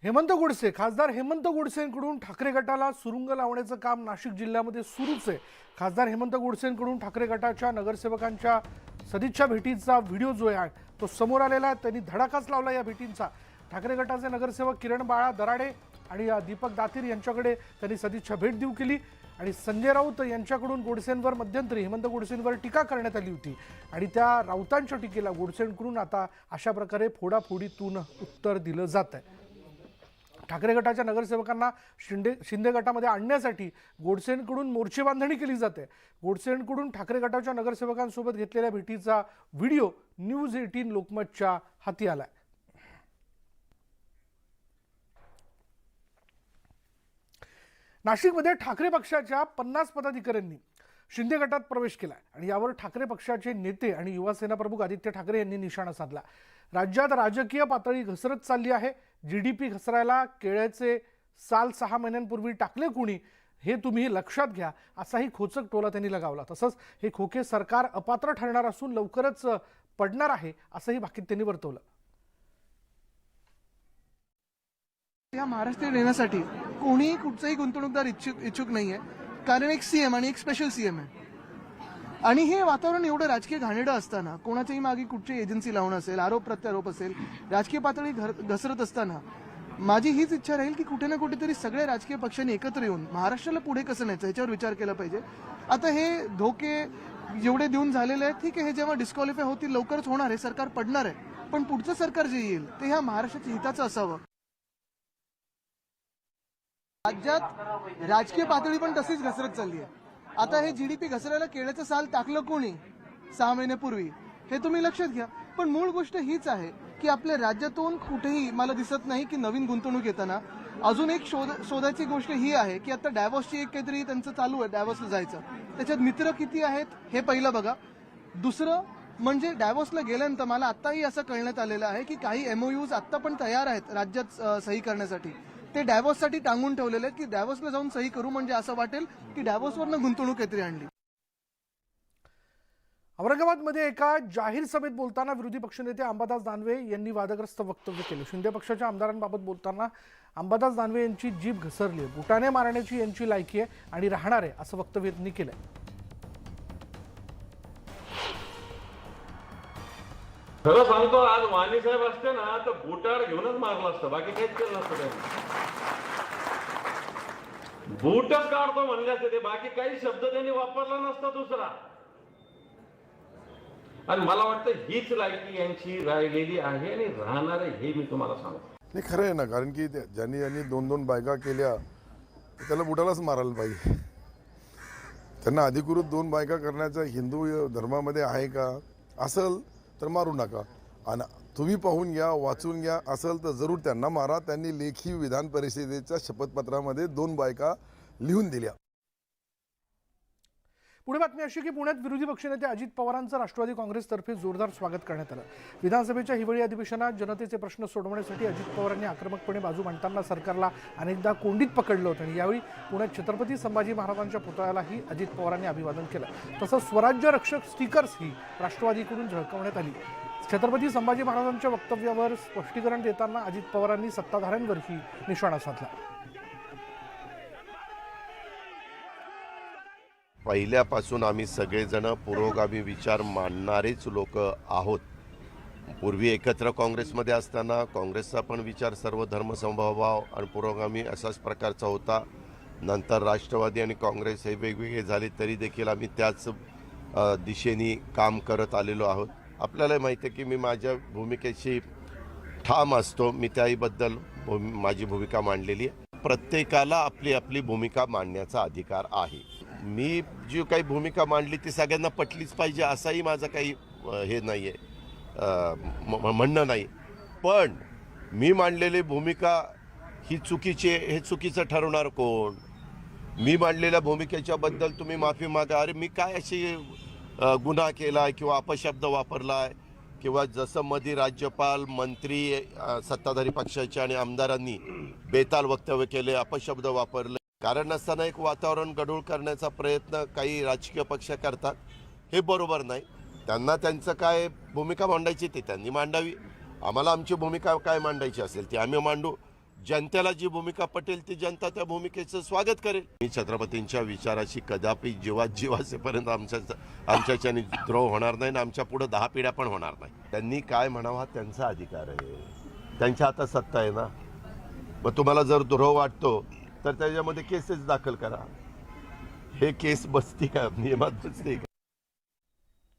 हेमंत गोडसे खासदार हेमंत गोडसेंकडून ठाकरे गटाला सुरुंग लावण्याचं काम नाशिक जिल्ह्यामध्ये सुरूच आहे। खासदार हेमंत गोडसेंकडून ठाकरे गटाच्या नगरसेवकांच्या सदिच्छा भेटीचा व्हिडिओ जो आहे तो समोर आलेला आहे। त्यांनी धडाकाच लावला या भेटींचा। ठाकरे गटाचे नगरसेवक किरण बाळा दराडे आणि दीपक दातीर यांच्याकडे त्यांनी सदिच्छा भेट देऊ केली आणि संजय राऊत यांच्याकडून गोडसेंवर मध्यंतरी हेमंत गोडसेंवर टीका करण्यात आली होती आणि त्या राऊतांच्या टीकेला गोडसेंकडून आता अशा प्रकारे फोडाफोडीतून उत्तर दिलं जात आहे। ठाकरे गटाच्या नगरसेवकांना शिंदे गटामध्ये आणण्यासाठी गोडसेंकडून मोर्चे बांधणी केली जाते। गोडसेंकडून ठाकरे गटाच्या नगरसेवकांसोबत घेतलेल्या भेटीचा व्हिडिओ न्यूज 18 लोकमतच्या हाती आलाय। नाशिकमध्ये ठाकरे पक्षाच्या 50 पदाधिकाऱ्यांनी शिंदे गटात प्रवेश केला आणि यावर ठाकरे पक्षाचे नेते आणि युवासेना प्रमुख आदित्य ठाकरे यांनी निशाणा साधला। राज्यात राजकीय पातळी घसरत चालली आहे। जीडीपी घसरायला केळ्याचे साल 6 महिन्यांपूर्वी टाकले कुणी हे तुम्ही लक्षात घ्या असाही खोचक टोला त्यांनी लगावला। तसंच हे खोके सरकार अपात्र ठरणार असून लवकरच पडणार आहे असंही भाकीत त्यांनी वर्तवलं। या महाराष्ट्र येण्यासाठी कोणी कुठचाही गुंतवणूकदार इच्छुक नाहीये, कारण एक सीएम आणि एक स्पेशल सीएम आहे आणि हे वातावरण एवढं राजकीय घाणेरडं असताना कोणाच्याही मागे कुठची एजन्सी लावणं असेल, आरोप प्रत्यारोप असेल, राजकीय पातळी घसरत असताना माझी हीच इच्छा राहील की कुठे ना कुठेतरी सगळे राजकीय पक्षांनी एकत्र येऊन महाराष्ट्राला पुढे कसं न्यायचं ह्याच्यावर विचार केला पाहिजे। आता हे धोके जेवढे देऊन झालेले आहेत ठीक आहे, हे जेव्हा डिस्क्वालिफाय होतील लवकरच होणार आहे, सरकार पडणार आहे, पण पुढचं सरकार जे येईल ते ह्या महाराष्ट्राच्या हिताचं असावं। राज्यात राजकीय पातळी पण तशीच घसरत चालली आहे। आता हे जीडीपी घसरायला केळ्याचं साल टाकलं कोणी 6 महिन्यापूर्वी हे तुम्ही लक्षात घ्या, पण मूळ गोष्ट हीच आहे की आपल्या राज्यातून कुठेही मला दिसत नाही की नवीन गुंतवणूक येताना। अजून एक शोधाची गोष्ट ही आहे की आता डॅव्हॉसची एक काहीतरी त्यांचं चालू आहे, डॅव्हॉसला जायचं, त्याच्यात मित्र किती आहेत हे पहिलं बघा। दुसरं म्हणजे डॅव्हॉसला गेल्यानंतर मला आताही असं कळण्यात आलेलं आहे की काही एमओयूज आता पण तयार आहेत राज्यात सही करण्यासाठी, ते डॅव्हॉससाठी टांगून ठेवलेले आहेत की डॅव्हॉसला जाऊन सही करू म्हणजे असं वाटेल की डॅव्हॉसवरनं गुंतवणूक काहीतरी आणली। औरंगाबादमध्ये एका जाहीर सभेत बोलताना विरोधी पक्षनेते अंबादास दानवे यांनी वादग्रस्त वक्तव्य केले। शिंदे पक्षाच्या आमदारांबाबत बोलताना अंबादास दानवे यांची जीभ घसरली आहे, बुटाने मारण्याची यांची लायकी आहे आणि राहणार आहे असं वक्तव्य त्यांनी केलंय। खरं सांगतो, आज वाणी साहेब असते ना तर बुटावर घेऊनच मारलं असतं, बाकी काहीच केलं नसतं त्यांनी। बूटच काढतो म्हणले असते ते, बाकी काही शब्द त्यांनी वापरला नसता दुसरा। आणि मला वाटतं हीच लायकी यांची राहिलेली आहे आणि राहणार आहे हे मी तुम्हाला सांगतो। नाही खरं आहे ना, कारण की ज्यांनी 2-2 बायका केल्या त्याला बुटालाच मारायला पाहिजे। त्यांना अधिकृत 2 बायका करण्याचा हिंदू धर्मामध्ये आहे का? असेल तर मारू नका, आणि तुम्ही पाहून घ्या, वाचून घ्या, असेल तर जरूर त्यांना मारा। त्यांनी लेखी विधान परिषदेच्या शपथपत्रामध्ये 2 बायका लिहून दिल्या। पुढे बातमी अशी की पुण्यात विरोधी पक्षनेते अजित पवारांचं राष्ट्रवादी काँग्रेसतर्फे जोरदार स्वागत करण्यात आलं। विधानसभेच्या हिवाळी अधिवेशनात जनतेचे प्रश्न सोडवण्यासाठी अजित पवारांनी आक्रमकपणे बाजू मांडताना सरकारला अनेकदा कोंडीत पकडलं होतं आणि यावेळी पुण्यात छत्रपती संभाजी महाराजांच्या पुतळ्यालाही अजित पवारांनी अभिवादन केलं। तसंच स्वराज्य रक्षक स्टिकर्सही राष्ट्रवादीकडून झळकवण्यात आली। छत्रपती संभाजी महाराजांच्या वक्तव्यावर स्पष्टीकरण देताना अजित पवारांनी सत्ताधाऱ्यांवरही निशाणा साधला। पहिल्यापासून आम्ही सगळेजण पुरोगामी विचार मांडणारेच लोक आहोत। पूर्वी एकत्र काँग्रेसमध्ये असताना काँग्रेसचा पण विचार सर्व धर्मसमभाव आणि पुरोगामी असाच प्रकारचा होता। नंतर राष्ट्रवादी आणि काँग्रेस हे वेगवेगळे झाले तरी देखील आम्ही त्याच दिशेने काम करत आलेलो आहोत। आपल्याला माहिती आहे की मी माझ्या भूमिकेशी ठाम असतो, मी त्याहीबद्दल माझी भूमिका मांडलेली आहे। प्रत्येकाला आपली आपली भूमिका मांडण्याचा अधिकार आहे। मी जी काही भूमिका मांडली ती सगळ्यांना पटलीच पाहिजे असाही माझं काही हे नाही आहे, म्हणणं नाही, पण मी मांडलेली भूमिका ही चुकीची आहे हे चुकीचं ठरवणार कोण? मी मांडलेल्या भूमिकेच्या बद्दल तुम्ही माफी मागा, अरे मी काय अशी गुन्हा केला किंवा अपशब्द वापरला किंवा जसं मध्ये राज्यपाल, मंत्री, सत्ताधारी पक्षाचे आणि आमदारांनी बेताल वक्तव्य केले, अपशब्द वापरले, कारण नसताना एक वातावरण गढूळ करण्याचा प्रयत्न काही राजकीय पक्ष करतात, हे बरोबर नाही। त्यांना त्यांचं काय भूमिका मांडायची ते त्यांनी मांडावी, आम्हाला आमची भूमिका काय मांडायची असेल ती आम्ही मांडू। जनतेला जी भूमिका पटेल ती जनता त्या भूमिकेचं स्वागत करेल. मी छत्रपतींच्या विचाराशी कदापि जीवासेपर्यंत आमच्याच्याने द्रोह होणार नाही आणि आमच्या पुढे 10 पिढ्या पण होणार नाही. त्यांनी काय म्हणावा त्यांचा अधिकार आहे, त्यांच्या हातात सत्ता आहे ना. मग तुम्हाला जर द्रोह वाटतो तर त्याच्यामध्ये केसेस दाखल करा. हे केस बसती का, नियमात बसते का?